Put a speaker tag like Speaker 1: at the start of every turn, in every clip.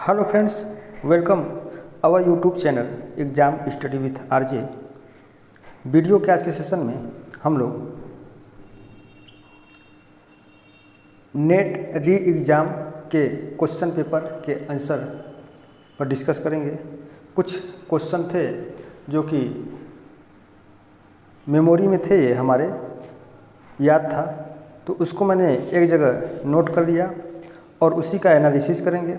Speaker 1: Hello friends, welcome our YouTube channel exam study with RJ. Video के आज के session में हम लोग नेट री एग्ज़ाम के क्वेश्चन पेपर के आंसर पर डिस्कस करेंगे। कुछ क्वेश्चन थे जो कि मेमोरी में थे, ये हमारे याद था, तो उसको मैंने एक जगह नोट कर लिया और उसी का एनालिसिस करेंगे।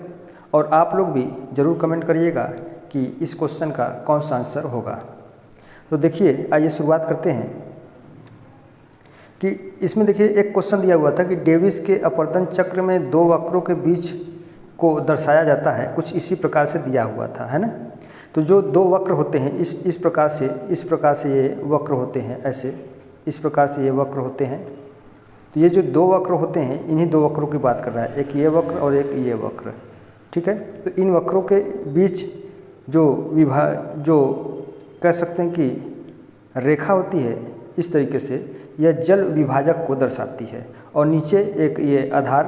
Speaker 1: और आप लोग भी ज़रूर कमेंट करिएगा कि इस क्वेश्चन का कौन सा आंसर होगा। तो देखिए, आइए शुरुआत करते हैं कि इसमें देखिए एक क्वेश्चन दिया हुआ था कि डेविस के अपवर्तन चक्र में दो वक्रों के बीच को दर्शाया जाता है, कुछ इसी प्रकार से दिया हुआ था, है ना। तो जो दो वक्र होते हैं इस प्रकार से ये वक्र होते हैं, ऐसे इस प्रकार से ये वक्र होते हैं। तो ये जो दो वक्र होते हैं, इन्हीं दो वक्रों की बात कर रहा है, एक ये वक्र और एक ये वक्र, ठीक है। तो इन वक्रों के बीच जो कह सकते हैं कि रेखा होती है, इस तरीके से यह जल विभाजक को दर्शाती है और नीचे एक ये आधार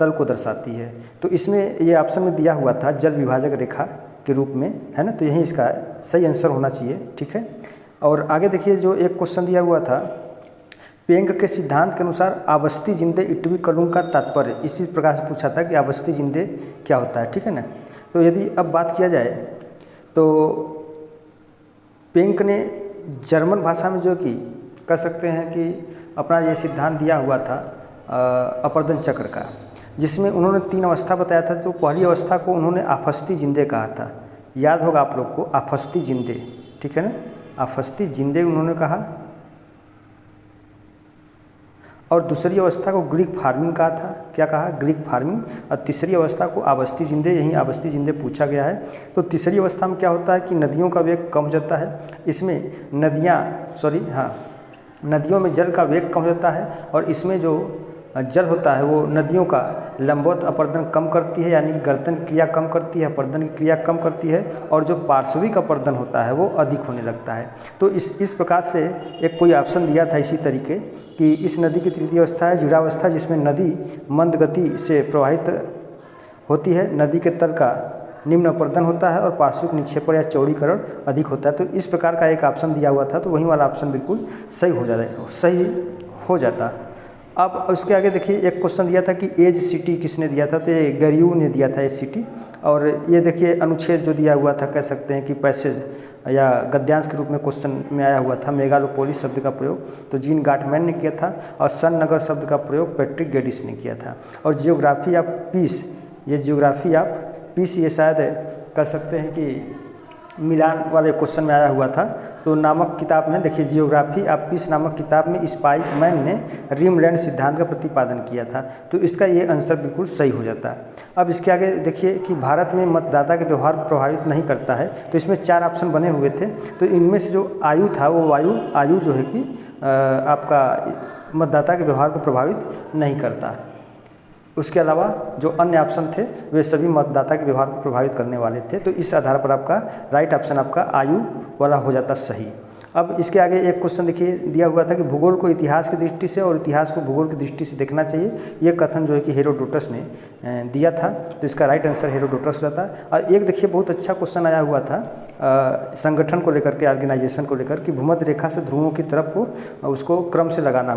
Speaker 1: तल को दर्शाती है। तो इसमें ये ऑप्शन में दिया हुआ था जल विभाजक रेखा के रूप में, है ना। तो यही इसका सही आंसर होना चाहिए, ठीक है। और आगे देखिए, जो एक क्वेश्चन दिया हुआ था, पेंग के सिद्धांत के अनुसार आवस्थी जिंदे इटवी कलुंग का तात्पर्य, इसी प्रकार से पूछा था कि आवस्थी जिंदे क्या होता है, ठीक है ना। तो यदि अब बात किया जाए तो पेंग ने जर्मन भाषा में जो कि कह सकते हैं कि अपना ये सिद्धांत दिया हुआ था अपवर्तन चक्र का, जिसमें उन्होंने 3 अवस्था बताया था। तो पहली अवस्था को उन्होंने आफस्ती जिंदे कहा था, याद होगा आप लोग को, आफस्ती जिंदे, ठीक है ना, आफस्ती जिंदे उन्होंने कहा। और दूसरी अवस्था को ग्रीक फार्मिंग कहा था, क्या कहा, ग्रीक फार्मिंग। और तीसरी अवस्था को आवस्थी जिंदे, यही आवस्थी जिंदे पूछा गया है। तो तीसरी अवस्था में क्या होता है कि नदियों का वेग कम हो जाता है। इसमें नदियों में जल का वेग कम हो जाता है और इसमें जो जल होता है वो नदियों का लंबवत अपवर्तन कम करती है, यानी कि गर्तन क्रिया कम करती है, अपवर्तन की क्रिया कम करती है, और जो पार्श्विक अपवर्तन होता है वो अधिक होने लगता है। तो इस प्रकार से एक कोई ऑप्शन दिया था इसी तरीके कि इस नदी की तृतीय अवस्था है जीरावस्था, जिसमें नदी मंद गति से प्रवाहित होती है, नदी के तल का निम्न अपवर्तन होता है और पार्श्विक निक्षेपण या चौड़ीकरण अधिक होता है। तो इस प्रकार का एक ऑप्शन दिया हुआ था, तो वही वाला ऑप्शन बिल्कुल सही हो जाता। अब उसके आगे देखिए, एक क्वेश्चन दिया था कि एज सिटी किसने दिया था, तो ये गैरियू ने दिया था एज सिटी। और ये देखिए अनुच्छेद जो दिया हुआ था, कह सकते हैं कि पैसेज या गद्यांश के रूप में क्वेश्चन में आया हुआ था, मेगालोपोलिस शब्द का प्रयोग तो जीन गाटमैन ने किया था, और सन नगर शब्द का प्रयोग पैट्रिक गेडिस ने किया था। और जियोग्राफी ऑफ पीस, ये शायद कह सकते हैं कि मिलान वाले क्वेश्चन में आया हुआ था। तो नामक किताब में देखिए, जियोग्राफी ऑफ पीस नामक किताब में स्पाइक मैन ने रिमलैंड सिद्धांत का प्रतिपादन किया था। तो इसका ये आंसर बिल्कुल सही हो जाता है। अब इसके आगे देखिए कि भारत में मतदाता के व्यवहार को प्रभावित नहीं करता है। तो इसमें 4 ऑप्शन बने हुए थे। तो इनमें से जो आयु था वो आयु जो है कि आपका मतदाता के व्यवहार को प्रभावित नहीं करता। उसके अलावा जो अन्य ऑप्शन थे वे सभी मतदाता के व्यवहार को प्रभावित करने वाले थे। तो इस आधार पर आपका राइट ऑप्शन आपका आयु वाला हो जाता सही। अब इसके आगे एक क्वेश्चन देखिए दिया हुआ था कि भूगोल को इतिहास की दृष्टि से और इतिहास को भूगोल की दृष्टि से देखना चाहिए। ये कथन जो है कि हेरोडोटस ने दिया था। तो इसका राइट आंसर हेरोडोटस हो जाता है। और एक देखिए बहुत अच्छा क्वेश्चन आया हुआ था संगठन को लेकर के, ऑर्गेनाइजेशन को लेकर, कि भूमध्य रेखा से ध्रुवों की तरफ को उसको क्रम से लगाना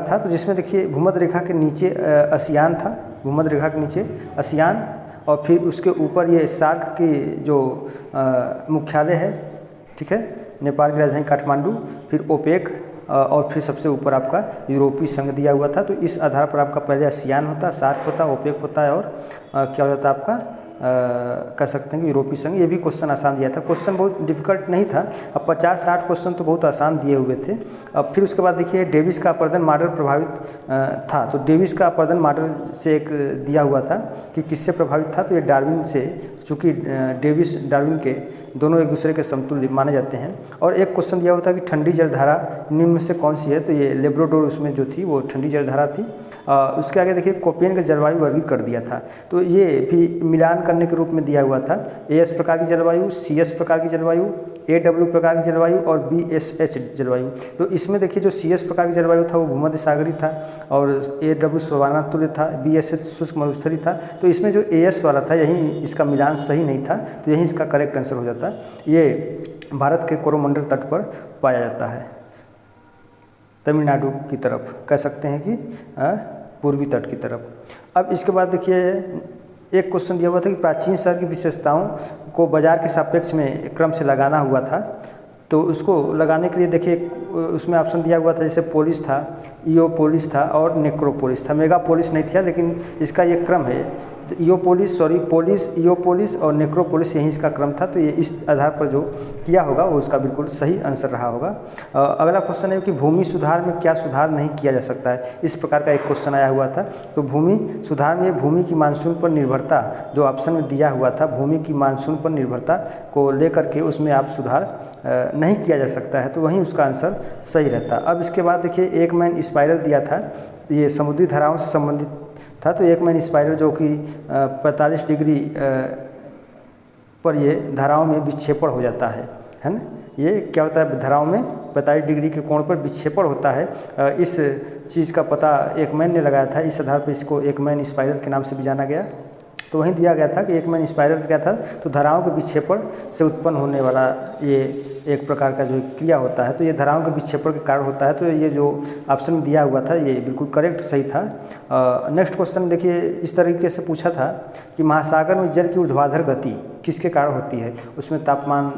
Speaker 1: था। तो जिसमें देखिए भूमध्य रेखा के नीचे आसियान था, भूमध्य रेखा के नीचे आसियान, और फिर उसके ऊपर ये सार्क की जो मुख्यालय है, ठीक है, नेपाल की राजधानी काठमांडू, फिर ओपेक, और फिर सबसे ऊपर आपका यूरोपीय संघ दिया हुआ था। तो इस आधार पर आपका पहले आसियान होता, सार्क होता, ओपेक होता है, और क्या हो जाता है आपका कह सकते हैं कि यूरोपीय संघ। ये भी क्वेश्चन आसान दिया था, क्वेश्चन बहुत डिफिकल्ट नहीं था। अब 50-60 क्वेश्चन तो बहुत आसान दिए हुए थे। अब फिर उसके बाद देखिए डेविस का अपवर्तन मॉडल प्रभावित था। तो डेविस का अपवर्तन मॉडल से एक दिया हुआ था कि किससे प्रभावित था। तो ये डार्विन से, चूँकि डेविस डार्विन के दोनों एक दूसरे के समतुल्य माने जाते हैं। और एक क्वेश्चन दिया हुआ था कि ठंडी जलधारा निम्न में से कौन सी है। तो ये लेब्राडोर उसमें जो थी वो ठंडी जलधारा थी। उसके आगे देखिए कोपेन का जलवायु वर्गीकरण कर दिया था। तो ये भी मिलान करने के रूप में दिया हुआ था। AS प्रकार की जलवायु, CS प्रकार की जलवायु, AW प्रकार की जलवायु और BSH जलवायु। तो इसमें देखिए जो CS प्रकार की जलवायु था वो भूमध्य सागरीय था और AW सवाना तुल्य था, BSH शुष्क मरुस्थलीय था। तो इसमें जो AS वाला था यही इसका मिलान सही नहीं था, तो यही इसका करेक्ट आंसर हो जाता। ये भारत के कोरोमंडल तट पर पाया जाता है, तमिलनाडु की तरफ, कह सकते हैं कि पूर्वी तट की तरफ। अब इसके बाद देखिए एक क्वेश्चन दिया हुआ था कि प्राचीन शहर की विशेषताओं को बाजार के सापेक्ष में क्रम से लगाना हुआ था। तो उसको लगाने के लिए देखिए उसमें ऑप्शन दिया हुआ था, जैसे पोलिस था, ईओपोलिस था और नेक्रोपोलिस था। मेगापोलिस नहीं था, लेकिन इसका ये क्रम है। तो पोलिस, ईओपोलिस और नेक्रोपोलिस यही इसका क्रम था। तो ये इस आधार पर जो किया होगा वो उसका बिल्कुल सही आंसर रहा होगा। अगला क्वेश्चन है कि भूमि सुधार में क्या सुधार नहीं किया जा सकता है, इस प्रकार का एक क्वेश्चन आया हुआ था। तो भूमि सुधार में भूमि की मानसून पर निर्भरता जो ऑप्शन में दिया हुआ था, भूमि की मानसून पर निर्भरता को लेकर के उसमें आप सुधार नहीं किया जा सकता है, तो वहीं उसका आंसर सही रहता। अब इसके बाद देखिए एक मैन स्पाइरल दिया था, ये समुद्री धाराओं से संबंधित था। तो एक मैन स्पाइरल जो कि 45 डिग्री पर ये धाराओं में विक्षेपण हो जाता है ना। ये क्या होता है, धाराओं में 45 डिग्री के कोण पर विक्षेपण होता है। इस चीज़ का पता एक मैन ने लगाया था, इस आधार पर इसको एक मैन स्पाइरल के नाम से भी जाना गया। तो वहीं दिया गया था कि एक मैन स्पाइरल क्या था, तो धाराओं के विक्षेपण से उत्पन्न होने वाला ये एक प्रकार का जो क्रिया होता है, तो ये धाराओं के विक्षेपण के कारण होता है। तो ये जो ऑप्शन में दिया हुआ था ये बिल्कुल करेक्ट सही था। नेक्स्ट क्वेश्चन देखिए इस तरीके से पूछा था कि महासागर में जल की ऊर्ध्वाधर गति किसके कारण होती है। उसमें तापमान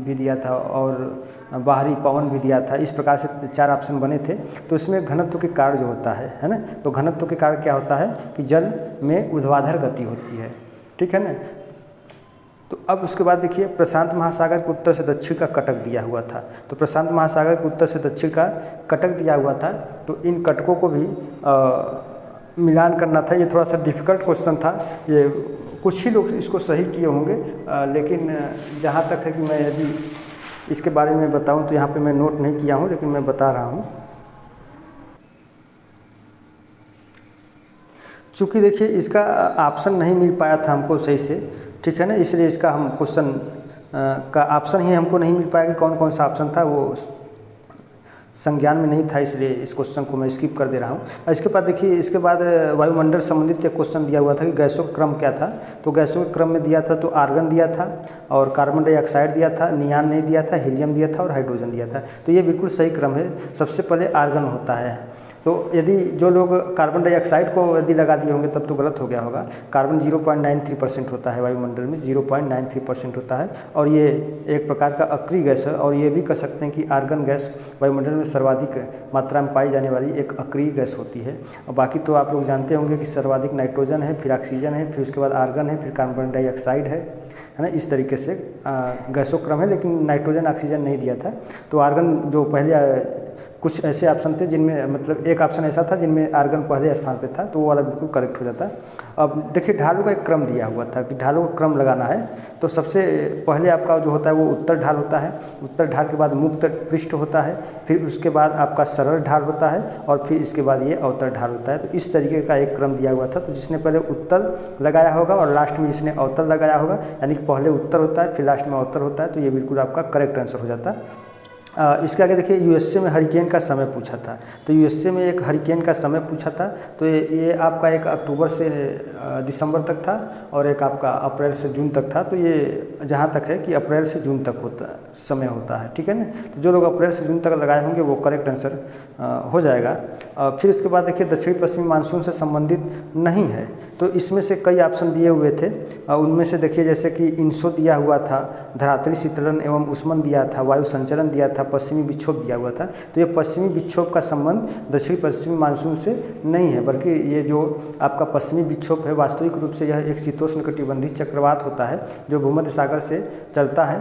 Speaker 1: भी दिया था और बाहरी पवन भी दिया था। इस प्रकार से 4 ऑप्शन बने थे। तो इसमें घनत्व के कारण जो होता है ना, तो घनत्व के कारण क्या होता है कि जल में ऊर्ध्वाधर गति होती है, ठीक है ना। तो अब उसके बाद देखिए प्रशांत महासागर के उत्तर से दक्षिण का कटक दिया हुआ था। तो प्रशांत महासागर के उत्तर से दक्षिण का कटक दिया हुआ था। तो इन कटकों को भी मिलान करना था। ये थोड़ा सा डिफ़िकल्ट क्वेश्चन था, ये कुछ ही लोग इसको सही किए होंगे, लेकिन जहाँ तक है कि मैं यदि इसके बारे में बताऊं तो यहाँ पे मैं नोट नहीं किया हूँ, लेकिन मैं बता रहा हूँ। चूँकि देखिए इसका ऑप्शन नहीं मिल पाया था हमको सही से, ठीक है ना, इसलिए इसका हम क्वेश्चन का ऑप्शन ही हमको नहीं मिल पाया कि कौन कौन सा ऑप्शन था, वो संज्ञान में नहीं था, इसलिए इस क्वेश्चन को मैं स्किप कर दे रहा हूँ। इसके बाद देखिए इसके बाद वायुमंडल संबंधित एक क्वेश्चन दिया हुआ था कि गैसों का क्रम क्या था। तो गैसों के क्रम में दिया था तो आर्गन दिया था और कार्बन डाइऑक्साइड दिया था, नियान नहीं दिया था, हीलियम दिया था और हाइड्रोजन दिया था। तो ये बिल्कुल सही क्रम है। सबसे पहले आर्गन होता है। तो यदि जो लोग कार्बन डाइऑक्साइड को यदि लगा दिए होंगे तब तो गलत हो गया होगा। कार्बन 0.93% होता है वायुमंडल में, 0.93% होता है और ये एक प्रकार का अक्रिय गैस है। और ये भी कह सकते हैं कि आर्गन गैस वायुमंडल में सर्वाधिक मात्रा में पाई जाने वाली एक अक्रिय गैस होती है। और बाकी तो आप लोग जानते होंगे कि सर्वाधिक नाइट्रोजन है, फिर ऑक्सीजन है, फिर उसके बाद आर्गन है, फिर कार्बन डाइऑक्साइड है ना। इस तरीके से गैसों क्रम है, लेकिन नाइट्रोजन ऑक्सीजन नहीं दिया था। तो आर्गन जो पहले कुछ ऐसे ऑप्शन थे जिनमें मतलब एक ऑप्शन ऐसा था जिनमें आर्गन पहले स्थान पे था, तो वो वाला बिल्कुल करेक्ट हो जाता। अब देखिए ढालों का एक क्रम दिया हुआ था कि ढालों का क्रम लगाना है। तो सबसे पहले आपका जो होता है वो उत्तर ढाल होता है, उत्तर ढाल के बाद मुक्त पृष्ठ होता है, फिर उसके बाद आपका सरल ढाल होता है और फिर इसके बाद ये अवतर ढाल होता है। तो इस तरीके का एक क्रम दिया हुआ था। तो जिसने पहले उत्तर लगाया होगा और लास्ट में जिसने अवतर लगाया होगा, यानी कि पहले उत्तर होता है फिर लास्ट में अवतर होता है, तो ये बिल्कुल आपका करेक्ट आंसर हो जाता है। इसके आगे देखिए यूएसए में हरिकेन का समय पूछा था। तो यूएसए में एक हरिकेन का समय पूछा था। तो ये आपका एक अक्टूबर से दिसंबर तक था और एक आपका अप्रैल से जून तक था। तो ये जहाँ तक है कि अप्रैल से जून तक समय होता है, ठीक है ना। तो जो लोग अप्रैल से जून तक लगाए होंगे वो करेक्ट आंसर हो जाएगा। फिर उसके बाद देखिए दक्षिणी पश्चिमी मानसून से संबंधित नहीं है। तो इसमें से कई ऑप्शन दिए हुए थे। उनमें से देखिए जैसे कि इंसो दिया हुआ था, धरातली शीतलन एवं उष्मन दिया था, वायु संचलन दिया था, पश्चिमी विक्षोभ दिया हुआ था। तो ये पश्चिमी विक्षोभ का संबंध दक्षिणी पश्चिमी मानसून से नहीं है, बल्कि ये जो आपका पश्चिमी विक्षोभ है वास्तविक रूप से यह एक शीतोष्णकटिबंधीय चक्रवात होता है जो भूमध्य सागर से चलता है,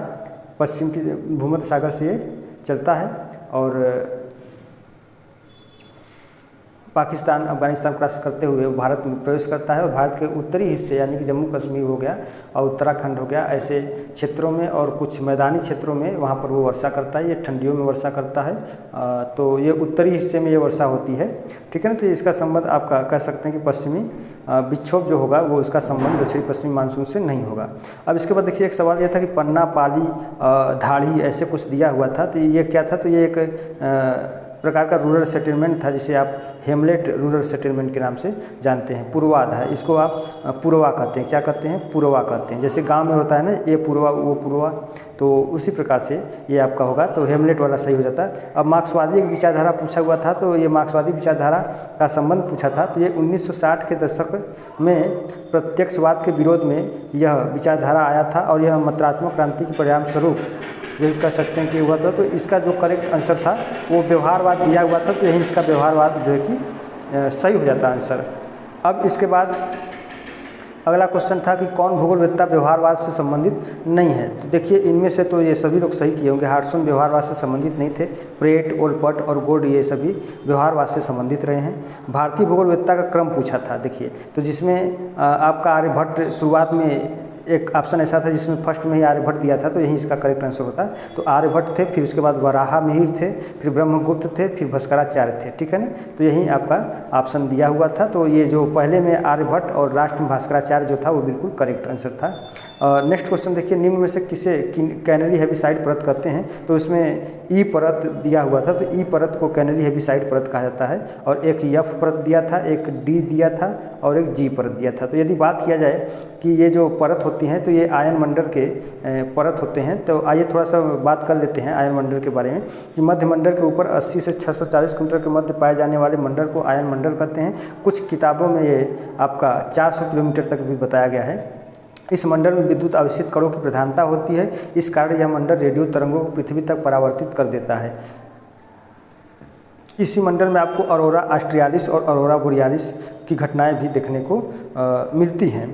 Speaker 1: पश्चिम की भूमध्य सागर से ये चलता है और पाकिस्तान अफगानिस्तान क्रॉस करते हुए भारत में प्रवेश करता है और भारत के उत्तरी हिस्से यानी कि जम्मू कश्मीर हो गया और उत्तराखंड हो गया, ऐसे क्षेत्रों में और कुछ मैदानी क्षेत्रों में वहाँ पर वो वर्षा करता है। ये ठंडियों में वर्षा करता है, तो ये उत्तरी हिस्से में ये वर्षा होती है, ठीक है ना। तो इसका संबंध आपका कह सकते हैं कि पश्चिमी विक्षोभ जो होगा वो उसका संबंध दक्षिणी पश्चिमी मानसून से नहीं होगा। अब इसके बाद देखिए एक सवाल ये था कि पन्ना, पाली, धाड़ी ऐसे कुछ दिया हुआ था, तो ये क्या था? तो ये एक प्रकार का रूरल सेटलमेंट था जिसे आप हेमलेट रूरल सेटलमेंट के नाम से जानते हैं। पूर्वाध है, इसको आप पूर्वा कहते हैं। क्या कहते हैं? पूर्वा कहते हैं। जैसे गांव में होता है ना, ये पूर्वा वो पूर्वा, तो उसी प्रकार से ये आपका होगा, तो हेमलेट वाला सही हो जाता है। अब मार्क्सवादी एक विचारधारा पूछा हुआ था, तो ये मार्क्सवादी विचारधारा का संबंध पूछा था, तो ये 1960 के दशक में प्रत्यक्षवाद के विरोध में यह विचारधारा आया था और यह मात्रात्मक क्रांति के परिणाम स्वरूप जो कह सकते हैं कि हुआ था। तो इसका जो करेक्ट आंसर था वो व्यवहारवाद दिया हुआ था, तो यही इसका व्यवहारवाद जो है कि सही हो जाता आंसर। अब इसके बाद अगला क्वेश्चन था कि कौन भूगोलवेत्ता व्यवहारवाद से संबंधित नहीं है? तो देखिए इनमें से तो ये सभी लोग सही किए होंगे। हार्टसन व्यवहारवाद से संबंधित नहीं थे। प्रेट, ओलपट और गोल्ड ये सभी व्यवहारवाद से संबंधित रहे हैं। भारतीय भूगोलवेत्ता का क्रम पूछा था, देखिए तो जिसमें आपका आर्यभट्ट शुरुआत में एक ऑप्शन ऐसा था जिसमें फर्स्ट में ही आर्यभट्ट दिया था, तो यही इसका करेक्ट आंसर होता है। तो आर्यभट्ट थे, फिर उसके बाद वराहा मिहिर थे, फिर ब्रह्मगुप्त थे, फिर भास्कराचार्य थे, ठीक है ना। तो यही आपका ऑप्शन दिया हुआ था। तो ये जो पहले में आर्यभट्ट और लास्ट में भास्कराचार्य जो था वो बिल्कुल करेक्ट आंसर था। नेक्स्ट क्वेश्चन देखिए, निम्न में से किसे कैनरी हेविसाइड परत कहते हैं? तो इसमें ई परत दिया हुआ था, तो ई परत को कैनरी हेविसाइड परत कहा जाता है। और एक एफ परत दिया था, एक डी दिया था और एक जी परत दिया था। तो यदि बात किया जाए कि ये जो परत होती हैं तो ये आयन मंडल के परत होते हैं। तो आइए थोड़ा सा बात कर लेते हैं आयन मंडल के बारे में कि मध्य मंडल के ऊपर 80 से 640 किलोमीटर के मध्य पाए जाने वाले मंडल को आयन मंडल कहते हैं। कुछ किताबों में ये आपका 400 किलोमीटर तक भी बताया गया है। इस मंडल में विद्युत आवेशित कणों की प्रधानता होती है, इस कारण यह मंडल रेडियो तरंगों को पृथ्वी तक परावर्तित कर देता है। इसी मंडल में आपको ऑरोरा ऑस्ट्रियालिस और ऑरोरा बोरियालिस की घटनाएं भी देखने को मिलती हैं।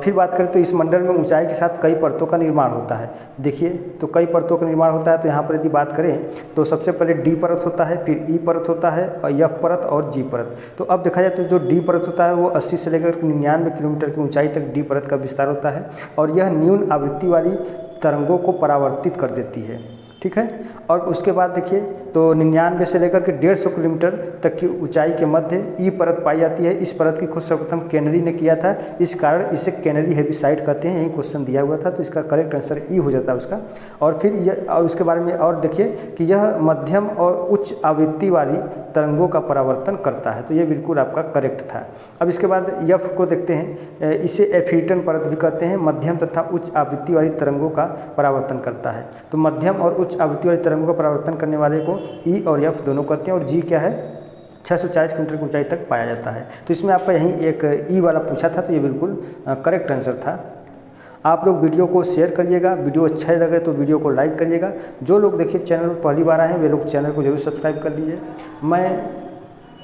Speaker 1: फिर बात करें तो इस मंडल में ऊंचाई के साथ कई परतों का निर्माण होता है। देखिए तो कई परतों का निर्माण होता है, तो यहाँ पर यदि बात करें तो सबसे पहले डी परत होता है, फिर ई परत होता है और एफ परत और जी परत। तो अब देखा जाए तो जो डी परत होता है वो 80 से लेकर 99 किलोमीटर की ऊंचाई तक डी परत का विस्तार होता है और यह न्यून आवृत्ति वाली तरंगों को परावर्तित कर देती है, ठीक है। और उसके बाद देखिए तो 99 से लेकर के 150 किलोमीटर तक की ऊंचाई के मध्य ई परत पाई जाती है। इस परत की खोज सर्वप्रथम कैनरी ने किया था, इस कारण इसे कैनरी हेविसाइड कहते हैं। यही क्वेश्चन दिया हुआ था, तो इसका करेक्ट आंसर ई हो जाता है उसका। और फिर यह और उसके बारे में और देखिए कि यह मध्यम और उच्च आवृत्ति वाली तरंगों का परावर्तन करता है, तो ये बिल्कुल आपका करेक्ट था। अब इसके बाद यफ को देखते हैं, इसे एफिल्टन परत भी कहते हैं, मध्यम तथा उच्च आवृत्ति वाली तरंगों का परावर्तन करता है। तो मध्यम और उच्च आवृत्ति वाली तरंगों का परावर्तन करने वाले को ई और एफ दोनों कहते हैं। और जी क्या है? 640 किलोमीटर की ऊंचाई तक पाया जाता है। तो इसमें आपका यहीं एक ई वाला पूछा था, तो ये बिल्कुल करेक्ट आंसर था। आप लोग वीडियो को शेयर करिएगा, वीडियो अच्छा लगे तो वीडियो को लाइक करिएगा। जो लोग देखिए चैनल पर पहली बार आए हैं वे लोग चैनल को जरूर सब्सक्राइब कर लीजिए। मैं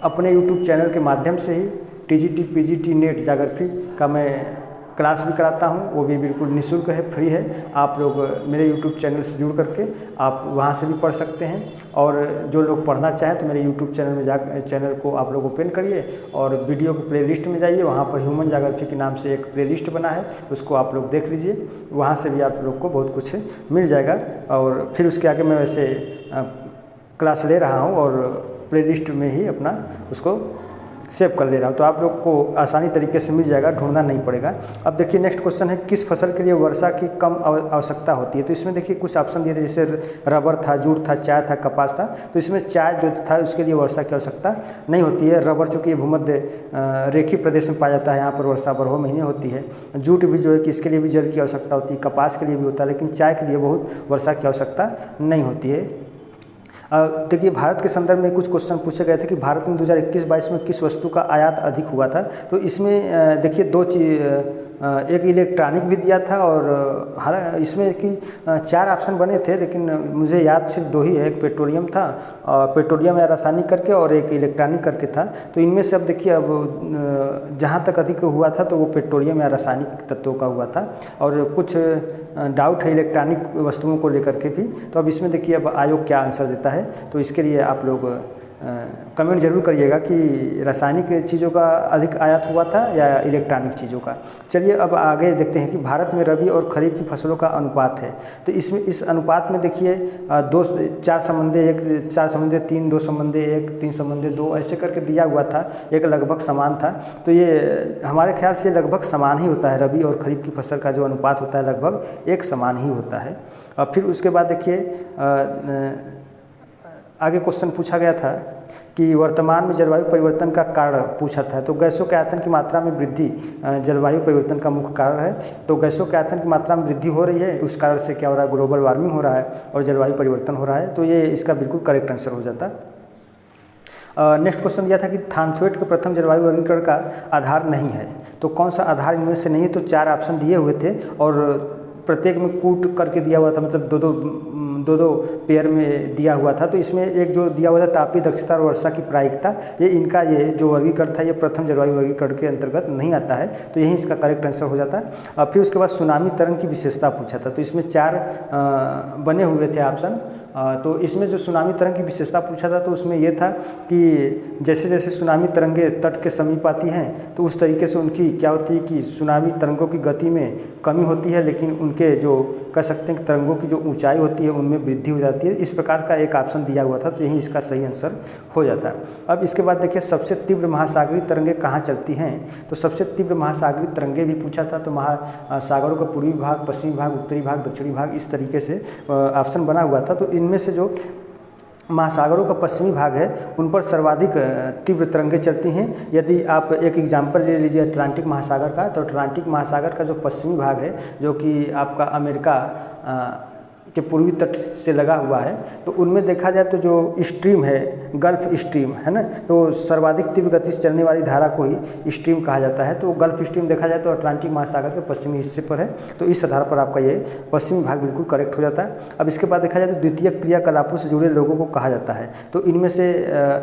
Speaker 1: अपने यूट्यूब चैनल के माध्यम से ही टीजीटी पीजीटी नेट ज्योग्राफी का मैं क्लास भी कराता हूं, वो भी बिल्कुल निःशुल्क है, फ्री है। आप लोग मेरे यूट्यूब चैनल से जुड़ करके आप वहां से भी पढ़ सकते हैं। और जो लोग पढ़ना चाहें तो मेरे यूट्यूब चैनल में चैनल को आप लोग ओपन करिए और वीडियो को प्लेलिस्ट में जाइए, वहाँ पर ह्यूमन ज्योग्राफी के नाम से एक प्लेलिस्ट बना है, उसको आप लोग देख लीजिए। वहाँ से भी आप लोग को बहुत कुछ मिल जाएगा। और फिर उसके आगे मैं वैसे क्लास ले रहा हूँ और प्लेलिस्ट में ही अपना उसको सेव कर ले रहा हूँ, तो आप लोग को आसानी तरीके से मिल जाएगा, ढूंढना नहीं पड़ेगा। अब देखिए नेक्स्ट क्वेश्चन है, किस फसल के लिए वर्षा की कम आवश्यकता होती है? तो इसमें देखिए कुछ ऑप्शन दिए थे, जैसे रबर था, जूट था, चाय था, कपास था। तो इसमें चाय जो था उसके लिए वर्षा की आवश्यकता नहीं होती है। रबर चूँकि ये भूमध्य रेखीय प्रदेश में पाया जाता है, यहाँ पर वर्षा 12 महीने होती है। जूट भी जो है कि इसके लिए भी जल की आवश्यकता होती है, कपास के लिए भी होता है, लेकिन चाय के लिए बहुत वर्षा की आवश्यकता नहीं होती है। देखिए भारत के संदर्भ में कुछ क्वेश्चन पूछे गए थे कि भारत में 2021-22 में किस वस्तु का आयात अधिक हुआ था। तो इसमें देखिए दो चीज़, एक इलेक्ट्रॉनिक भी दिया था और इसमें कि 4 ऑप्शन बने थे, लेकिन मुझे याद सिर्फ 2 ही है। एक पेट्रोलियम था, पेट्रोलियम या रासायनिक करके, और एक इलेक्ट्रॉनिक करके था। तो इनमें से अब देखिए अब जहाँ तक अधिक हुआ था तो वो पेट्रोलियम या रासायनिक तत्वों का हुआ था, और कुछ डाउट है इलेक्ट्रॉनिक वस्तुओं को लेकर के भी। तो अब इसमें देखिए अब आयोग क्या आंसर देता है, तो इसके लिए आप लोग कमेंट जरूर करिएगा कि रासायनिक चीज़ों का अधिक आयात हुआ था या इलेक्ट्रॉनिक चीज़ों का। चलिए अब आगे देखते हैं कि भारत में रबी और खरीफ की फसलों का अनुपात है। तो इसमें इस अनुपात में देखिए 4:1, 3:2, 3:2 ऐसे करके दिया हुआ था, एक लगभग समान था। तो ये हमारे ख्याल से लगभग समान ही होता है, रबी और खरीफ की फसल का जो अनुपात होता है लगभग एक समान ही होता है। और फिर उसके बाद देखिए आगे क्वेश्चन पूछा गया था कि वर्तमान में जलवायु परिवर्तन का कारण पूछा था। तो गैसों के आयतन की मात्रा में वृद्धि जलवायु परिवर्तन का मुख्य कारण है। तो गैसों के आयतन की मात्रा में वृद्धि हो रही है, उस कारण से क्या हो रहा है, ग्लोबल वार्मिंग हो रहा है और जलवायु परिवर्तन हो रहा है। तो ये इसका बिल्कुल करेक्ट आंसर हो जाता। नेक्स्ट क्वेश्चन दिया था कि थानथवेट के प्रथम जलवायु वर्गीकरण का आधार नहीं है। तो कौन सा आधार इनमें से नहीं है? तो 4 ऑप्शन दिए हुए थे और प्रत्येक में कूट करके दिया हुआ था, मतलब दो पेयर में दिया हुआ था। तो इसमें एक जो दिया हुआ था तापीय दक्षता और वर्षा की प्रायिकता, ये इनका ये जो वर्गीकरण था ये प्रथम जलवायु वर्गीकरण के अंतर्गत नहीं आता है। तो यही इसका करेक्ट आंसर हो जाता है। फिर उसके बाद सुनामी तरंग की विशेषता पूछा था। तो इसमें 4 बने हुए थे ऑप्शन। तो इसमें जो सुनामी तरंग की विशेषता पूछा था तो उसमें यह था कि जैसे जैसे सुनामी तरंगें तट के समीप आती हैं तो उस तरीके से उनकी क्या होती है कि सुनामी तरंगों की गति में कमी होती है, लेकिन उनके जो कह सकते हैं कि तरंगों की जो ऊंचाई होती है उनमें वृद्धि हो जाती है। इस प्रकार का एक ऑप्शन दिया हुआ था, तो यही इसका सही आंसर हो जाता है। अब इसके बाद देखिए सबसे तीव्र महासागरीय तरंगें कहाँ चलती हैं। तो सबसे तीव्र महासागरीय तरंगें भी पूछा था। तो महासागरों का पूर्वी भाग, पश्चिमी भाग, उत्तरी भाग, दक्षिणी भाग, इस तरीके से ऑप्शन बना हुआ था। तो इनमें से जो महासागरों का पश्चिमी भाग है उन पर सर्वाधिक तीव्र तरंगें चलती हैं। यदि आप एक एग्जाम्पल ले लीजिए अटलांटिक महासागर का, तो अटलांटिक महासागर का जो पश्चिमी भाग है जो कि आपका अमेरिका के पूर्वी तट से लगा हुआ है, तो उनमें देखा जाए तो जो स्ट्रीम है, गल्फ स्ट्रीम है ना, तो सर्वाधिक तीव्र गति से चलने वाली धारा को ही स्ट्रीम कहा जाता है। तो गल्फ स्ट्रीम देखा जाए तो अटलांटिक महासागर के पश्चिमी हिस्से पर है। तो इस आधार पर आपका ये पश्चिमी भाग बिल्कुल करेक्ट हो जाता है। अब इसके बाद देखा जाए तो द्वितीय क्रियाकलापों से जुड़े लोगों को कहा जाता है। तो इनमें से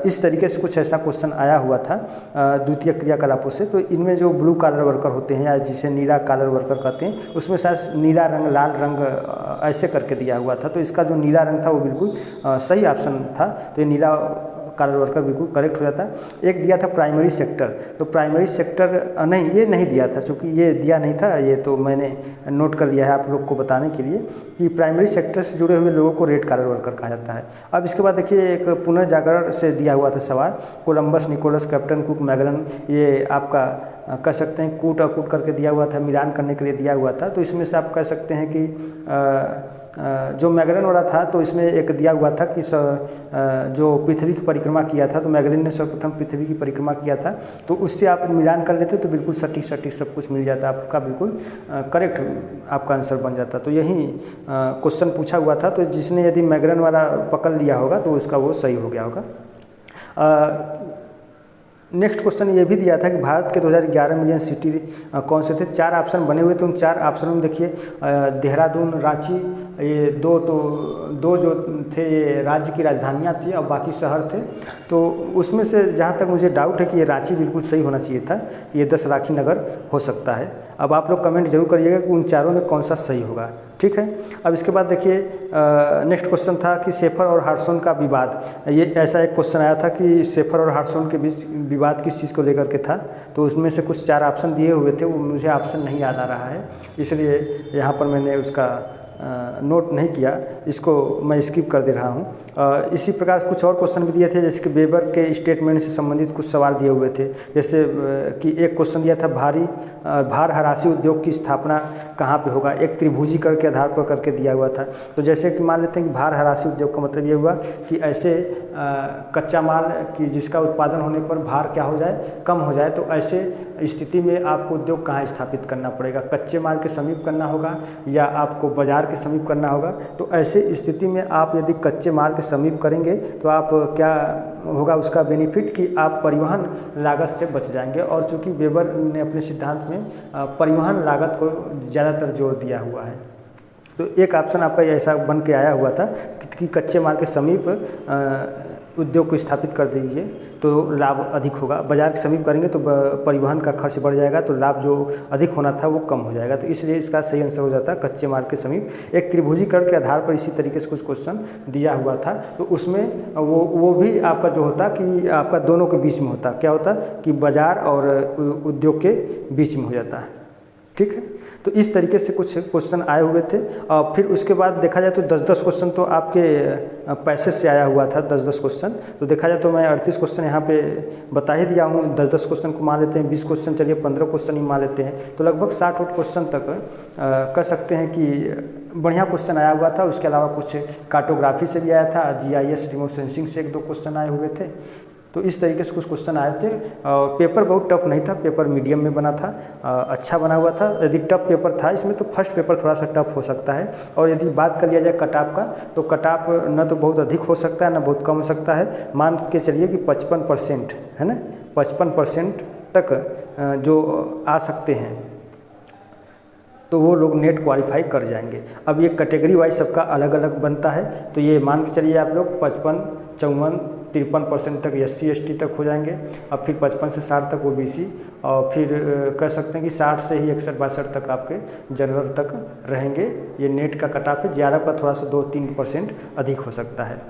Speaker 1: इस तरीके से कुछ ऐसा क्वेश्चन आया हुआ था द्वितीय क्रियाकलापों से। तो इनमें जो ब्लू कॉलर वर्कर होते हैं या जिसे नीला कॉलर वर्कर कहते हैं, उसमें शायद नीला रंग, लाल रंग ऐसे करके दिया हुआ था। तो इसका जो नीला रंग था वो बिल्कुल सही ऑप्शन था। तो ये नीला कॉलर वर्कर बिल्कुल करेक्ट हो जाता है। एक दिया था प्राइमरी सेक्टर। तो प्राइमरी सेक्टर नहीं, ये नहीं दिया था, क्योंकि ये दिया नहीं था। ये तो मैंने नोट कर लिया है आप लोग को बताने के लिए कि प्राइमरी सेक्टर से जुड़े हुए लोगों को रेड कॉलर वर्कर कहा जाता है। अब इसके बाद देखिए एक पुनर्जागरण से दिया हुआ था सवाल। Columbus, Nicholas, Captain Cook, Magellan, ये आपका कह सकते हैं कूट अकूट करके दिया हुआ था, मिलान करने के लिए दिया हुआ था। तो इसमें से आप कह सकते हैं कि जो मैगलन वाला था तो इसमें एक दिया हुआ था कि जो पृथ्वी की परिक्रमा किया था, तो मैगलन ने सर्वप्रथम पृथ्वी की परिक्रमा किया था। तो उससे आप मिलान कर लेते तो बिल्कुल सटीक सटीक सब कुछ मिल जाता, आपका बिल्कुल करेक्ट आपका आंसर बन जाता। तो यही क्वेश्चन पूछा हुआ था। तो जिसने यदि मैगलन वाला पकड़ लिया होगा तो उसका वो सही हो गया होगा। नेक्स्ट क्वेश्चन ये भी दिया था कि भारत के 2011 मिलियन सिटी कौन से थे। 4 ऑप्शन बने हुए थे। उन 4 ऑप्शनों में देखिए देहरादून, रांची, ये दो जो थे ये राज्य की राजधानियाँ थी और बाकी शहर थे। तो उसमें से जहाँ तक मुझे डाउट है कि ये रांची बिल्कुल सही होना चाहिए था, ये 10 राखी नगर हो सकता है। अब आप लोग कमेंट जरूर करिएगा कि उन चारों में कौन सा सही होगा, ठीक है। अब इसके बाद देखिए नेक्स्ट क्वेश्चन था कि शेफर और हार्टसोन का विवाद। ये ऐसा एक क्वेश्चन आया था कि शेफर और हार्टसोन के बीच विवाद किस चीज़ को लेकर के था। तो उसमें से कुछ 4 ऑप्शन दिए हुए थे, वो मुझे ऑप्शन नहीं याद आ रहा है, इसलिए यहाँ पर मैंने उसका नोट नहीं किया, इसको मैं स्किप कर दे रहा हूँ। इसी प्रकार कुछ और क्वेश्चन भी दिए थे, जैसे कि वेबर के स्टेटमेंट से संबंधित कुछ सवाल दिए हुए थे। जैसे कि एक क्वेश्चन दिया था भार हरासी उद्योग की स्थापना कहाँ पे होगा, एक त्रिभुजीकरण के आधार पर करके दिया हुआ था। तो जैसे कि मान लेते हैं कि भार हरासी उद्योग का मतलब ये हुआ कि ऐसे कच्चा माल की जिसका उत्पादन होने पर भार क्या हो जाए, कम हो जाए। तो ऐसे स्थिति में आपको उद्योग कहाँ स्थापित करना पड़ेगा, कच्चे माल के समीप करना होगा या आपको बाजार के समीप करना होगा। तो ऐसे स्थिति में आप यदि कच्चे माल के समीप करेंगे तो आप क्या होगा उसका बेनिफिट कि आप परिवहन लागत से बच जाएंगे। और चूंकि वेबर ने अपने सिद्धांत में परिवहन लागत को ज़्यादातर जोर दिया हुआ है, तो एक ऑप्शन आपका ऐसा बन के आया हुआ था कि कच्चे माल के समीप उद्योग को स्थापित कर दीजिए तो लाभ अधिक होगा। बाजार के समीप करेंगे तो परिवहन का खर्च बढ़ जाएगा, तो लाभ जो अधिक होना था वो कम हो जाएगा। तो इसलिए इसका सही आंसर हो जाता है कच्चे माल के समीप। एक त्रिभुजीकरण के आधार पर इसी तरीके से कुछ क्वेश्चन दिया हुआ था, तो उसमें वो भी आपका जो होता कि आपका दोनों के बीच में होता, क्या होता कि बाजार और उद्योग के बीच में हो जाता है। ठीक है, तो इस तरीके से कुछ क्वेश्चन आए हुए थे। और फिर उसके बाद देखा जाए तो 10-10 क्वेश्चन तो आपके पैसे से आया हुआ था, 10-10 क्वेश्चन। तो देखा जाए तो मैं 38 क्वेश्चन यहाँ पे बता ही दिया हूँ। 10-10 क्वेश्चन को मान लेते हैं, 20 क्वेश्चन, चलिए 15 क्वेश्चन ही मान लेते हैं, तो लगभग 60 क्वेश्चन तक कह सकते हैं कि बढ़िया क्वेश्चन आया हुआ था। उसके अलावा कुछ कार्टोग्राफी से भी आया था, GIS रिमोट सेंसिंग से 1-2 क्वेश्चन आए हुए थे। तो इस तरीके से कुछ क्वेश्चन आए थे। और पेपर बहुत टफ नहीं था, पेपर मीडियम में बना था, अच्छा बना हुआ था। यदि टफ पेपर था इसमें तो फर्स्ट पेपर थोड़ा सा टफ हो सकता है। और यदि बात कर लिया जाए कट ऑफ का, तो कट ऑफ न तो बहुत अधिक हो सकता है न बहुत कम हो सकता है। मान के चलिए कि 55% है ना, 55% तक जो आ सकते हैं तो वो लोग नेट क्वालिफाई कर जाएंगे। अब ये कैटेगरी वाइज सबका अलग अलग बनता है, तो ये मान के चलिए आप लोग 55, 54, 53% तक SC ST तक हो जाएंगे। अब फिर 55 से 60 तक OBC, और फिर कह सकते हैं कि 60 से ही 61-62 तक आपके जनरल तक रहेंगे। ये नेट का कट ऑफ है। JRF का थोड़ा सा 2-3% अधिक हो सकता है।